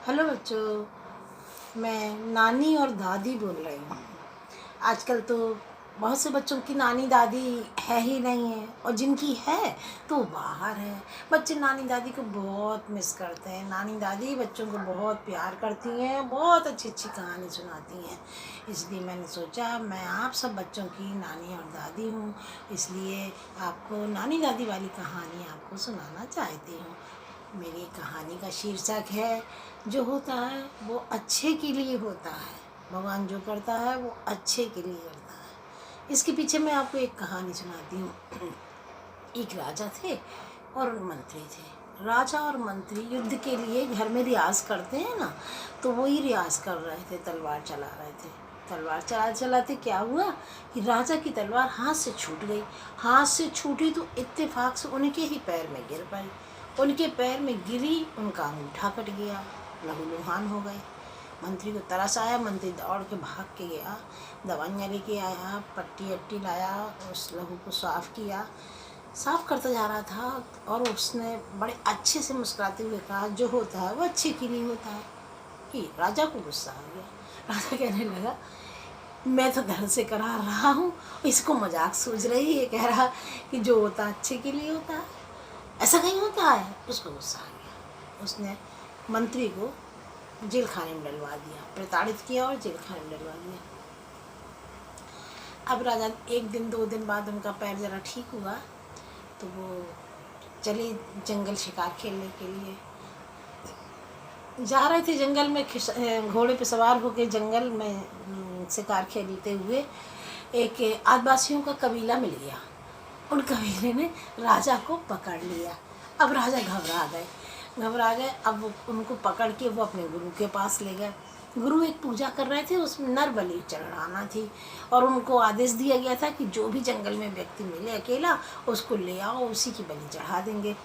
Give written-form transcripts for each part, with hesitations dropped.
Hello बच्चों, मैं नानी और दादी बोल रही हूँ। आजकल तो बहुत से बच्चों की नानी दादी है ही नहीं है, और जिनकी है तो वो बाहर है। बच्चे नानी दादी को बहुत मिस करते हैं। नानी दादी बच्चों को बहुत प्यार करती हैं, बहुत अच्छी अच्छी कहानी सुनाती हैं। इसलिए मैंने सोचा मैं आप सब बच्चों की नानी और दादी हूँ, इसलिए आपको नानी दादी वाली कहानी आपको सुनाना चाहती हूँ। मेरी कहानी का शीर्षक है, जो होता है वो अच्छे के लिए होता है। भगवान जो करता है वो अच्छे के लिए करता है। इसके पीछे मैं आपको एक कहानी सुनाती हूँ। एक राजा थे और मंत्री थे। राजा और मंत्री युद्ध के लिए घर में रियाज करते हैं ना, तो वही रियाज कर रहे थे, तलवार चला रहे थे। तलवार चला चलाते क्या हुआ कि राजा की तलवार हाथ से छूट गई। हाथ से छूटी तो इत्तेफाक से उनके ही पैर में गिर पड़ी। उनके पैर में गिरी, उनका अंगूठा कट गया, लहूलुहान हो गए। मंत्री को तरस आया। मंत्री दौड़ के भाग के गया, दवाइयाँ लेके आया, पट्टी अट्टी लाया, उस लहू को साफ़ किया। साफ़ करता जा रहा था और उसने बड़े अच्छे से मुस्कुराते हुए कहा, जो होता है वो अच्छे के लिए होता है। कि राजा को गुस्सा आ गया। राजा कहने लगा, मैं तो दर्द से करा रहा हूँ, इसको मजाक सूझ रही है, कह रहा कि जो होता है अच्छे के लिए होता है, ऐसा कहीं होता है। उसको गुस्सा आ गया। उसने मंत्री को जेल खाने में डलवा दिया, प्रताड़ित किया और जेल खाने में डलवा दिया। अब राजा एक दिन दो दिन बाद उनका पैर ज़रा ठीक हुआ तो वो चले जंगल शिकार खेलने के लिए। जा रहे थे जंगल में, घोड़े पे सवार होकर जंगल में शिकार खेलते हुए एक आदिवासियों का कबीला मिल गया। उन कबीले ने राजा को पकड़ लिया। अब राजा घबरा गए। अब वो उनको पकड़ के वो अपने गुरु के पास ले गए। गुरु एक पूजा कर रहे थे, उसमें नर बलि चढ़ाना थी, और उनको आदेश दिया गया था कि जो भी जंगल में व्यक्ति मिले अकेला, उसको ले आओ, उसी की बलि चढ़ा देंगे।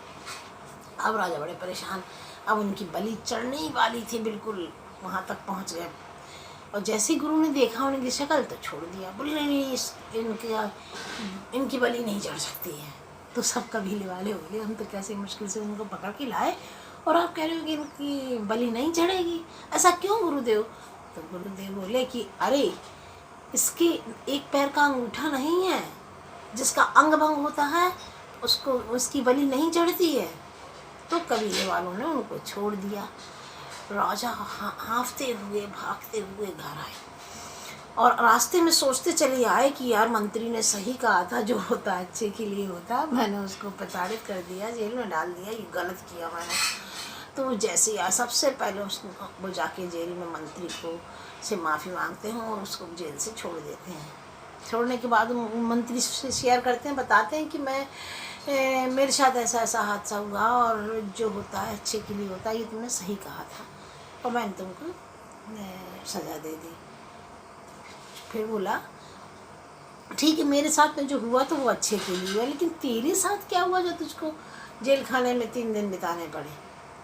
अब राजा बड़े परेशान। अब उनकी बलि चढ़ने ही वाली थी, बिल्कुल वहाँ तक पहुँच गए। और जैसे गुरु ने देखा उनकी शक्ल तो छोड़ दिया। बोले नहीं, इनकी बलि नहीं चढ़ सकती है। तो सब कबीले वाले हो गए, हम तो कैसे मुश्किल से उनको पकड़ के लाए और आप कह रहे हो कि इनकी बलि नहीं चढ़ेगी, ऐसा क्यों गुरुदेव? तो गुरुदेव बोले कि अरे, इसके एक पैर का अंगूठा नहीं है, जिसका अंग भंग होता है उसको उसकी बलि नहीं चढ़ती है। तो कबीले वालों ने उनको छोड़ दिया। राजा हाँफते हुए भागते हुए घर आए और रास्ते में सोचते चले आए कि यार, मंत्री ने सही कहा था, जो होता अच्छे के लिए होता। मैंने उसको प्रताड़ित कर दिया, जेल में डाल दिया, ये गलत किया मैंने। तो जैसे यार, सबसे पहले वो जाके जेल में मंत्री को से माफ़ी मांगते हैं और उसको जेल से छोड़ देते हैं। छोड़ने के बाद मंत्री से शेयर करते हैं, बताते हैं कि मेरे साथ ऐसा ऐसा हादसा हुआ और जो होता है अच्छे के लिए होता है, ये तुमने सही कहा था और मैंने तुमको सज़ा दे दी। फिर बोला, ठीक है, मेरे साथ में जो हुआ तो वो अच्छे के लिए हुआ, लेकिन तेरे साथ क्या हुआ जो तुझको जेल खाने में 3 दिन बिताने पड़े?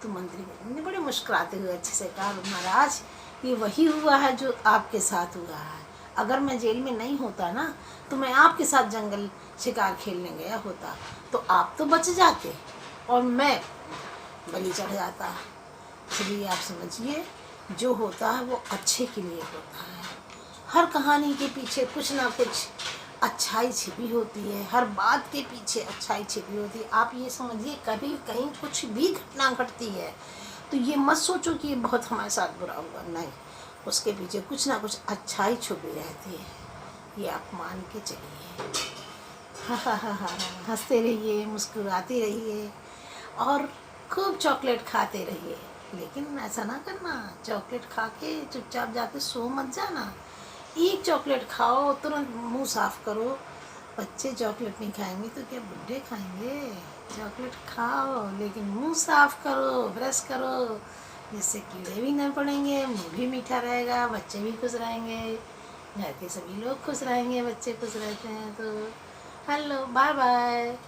तो मंत्री ने बड़े मुस्कुराते हुए अच्छे से कहा, महाराज, ये वही हुआ है जो आपके साथ हुआ है। अगर मैं जेल में नहीं होता ना, तो मैं आपके साथ जंगल शिकार खेलने गया होता, तो आप तो बच जाते और मैं बलि चढ़ जाता। इसलिए आप समझिए, जो होता है वो अच्छे के लिए होता है। हर कहानी के पीछे कुछ ना कुछ अच्छाई छिपी होती है, हर बात के पीछे अच्छाई छिपी होती है। आप ये समझिए, कभी कहीं कुछ भी घटना घटती है तो ये मत सोचो कि ये बहुत हमारे साथ बुरा हुआ, नहीं, उसके पीछे कुछ ना कुछ अच्छाई छुपी रहती है। ये आप मान के चलिए। हंसते रहिए, मुस्कुराते रहिए और खूब चॉकलेट खाते रहिए। लेकिन ऐसा ना करना, चॉकलेट खा के चुपचाप जाके सो मत जाना। एक चॉकलेट खाओ, तुरंत मुंह साफ़ करो। बच्चे चॉकलेट नहीं खाएंगे तो क्या बुढ़े खाएंगे? चॉकलेट खाओ लेकिन मुंह साफ़ करो, ब्रश करो, जिससे कीड़े भी न पड़ेंगे, मुंह भी मीठा रहेगा, बच्चे भी खुश रहेंगे, घर के सभी लोग खुश रहेंगे, बच्चे खुश रहते हैं तो। Hello, bye bye.